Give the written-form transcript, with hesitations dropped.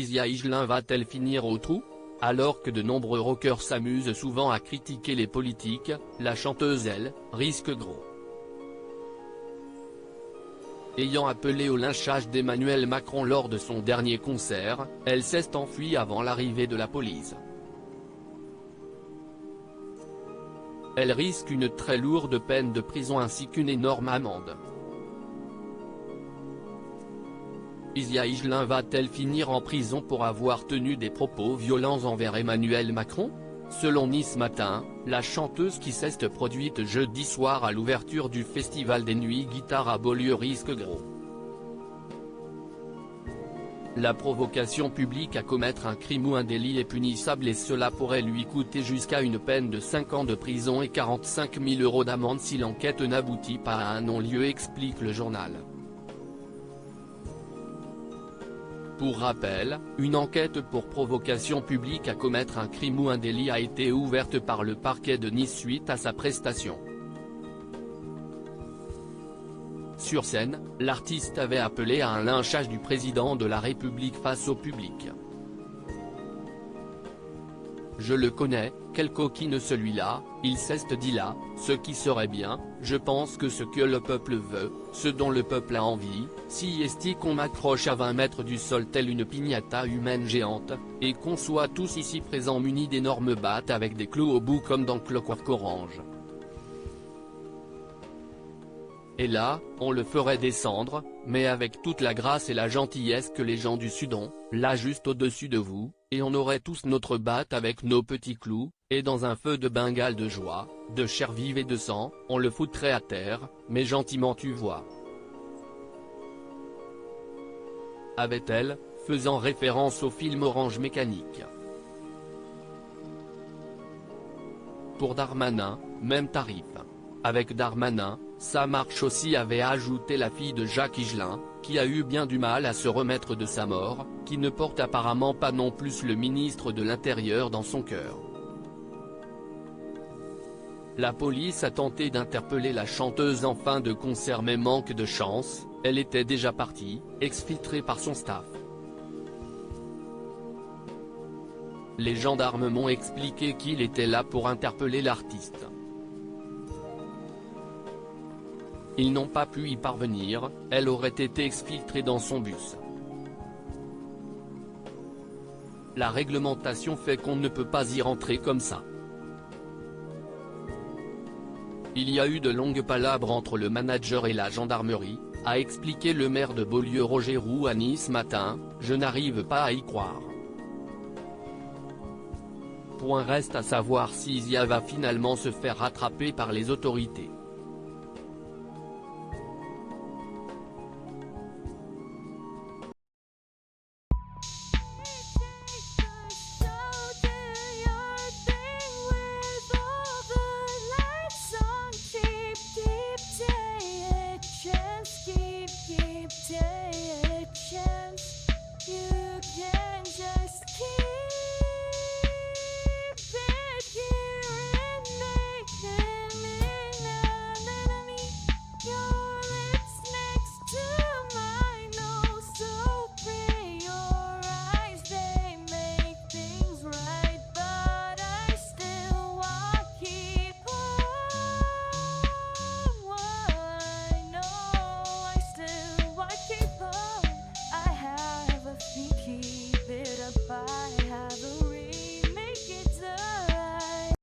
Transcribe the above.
Isia Higelin va-t-elle finir au trou? Alors que de nombreux rockers s'amusent souvent à critiquer les politiques, la chanteuse elle, risque gros. Ayant appelé au lynchage d'Emmanuel Macron lors de son dernier concert, elle s'est enfuie avant l'arrivée de la police. Elle risque une très lourde peine de prison ainsi qu'une énorme amende. Isia Higelin va-t-elle finir en prison pour avoir tenu des propos violents envers Emmanuel Macron? Selon Nice Matin, la chanteuse qui s'est produite jeudi soir à l'ouverture du Festival des Nuits Guitare à Beaulieu risque gros. La provocation publique à commettre un crime ou un délit est punissable et cela pourrait lui coûter jusqu'à une peine de 5 ans de prison et 45 000 € d'amende si l'enquête n'aboutit pas à un non-lieu, explique le journal. Pour rappel, une enquête pour provocation publique à commettre un crime ou un délit a été ouverte par le parquet de Nice suite à sa prestation. Sur scène, l'artiste avait appelé à un lynchage du président de la République face au public. Je le connais, quelle coquine celui-là, il s'est dit là, ce qui serait bien, je pense que ce que le peuple veut, ce dont le peuple a envie, si est qu'on m'accroche à 20 mètres du sol telle une piñata humaine géante, et qu'on soit tous ici présents munis d'énormes battes avec des clous au bout comme dans Clockwork Orange. Et là, on le ferait descendre, mais avec toute la grâce et la gentillesse que les gens du Sud ont, là juste au-dessus de vous, et on aurait tous notre batte avec nos petits clous, et dans un feu de Bengale de joie, de chair vive et de sang, on le foutrait à terre, mais gentiment tu vois. Avait-elle, faisant référence au film Orange Mécanique. Pour Darmanin, même tarif. Avec Darmanin, ça marche aussi, avait ajouté la fille de Jacques Higelin, qui a eu bien du mal à se remettre de sa mort, qui ne porte apparemment pas non plus le ministre de l'Intérieur dans son cœur. La police a tenté d'interpeller la chanteuse en fin de concert mais manque de chance, elle était déjà partie, exfiltrée par son staff. Les gendarmes m'ont expliqué qu'il était là pour interpeller l'artiste. Ils n'ont pas pu y parvenir, elle aurait été exfiltrée dans son bus. La réglementation fait qu'on ne peut pas y rentrer comme ça. Il y a eu de longues palabres entre le manager et la gendarmerie, a expliqué le maire de Beaulieu Roger Roux à Nice Matin, je n'arrive pas à y croire. Point reste à savoir si Isia va finalement se faire rattraper par les autorités.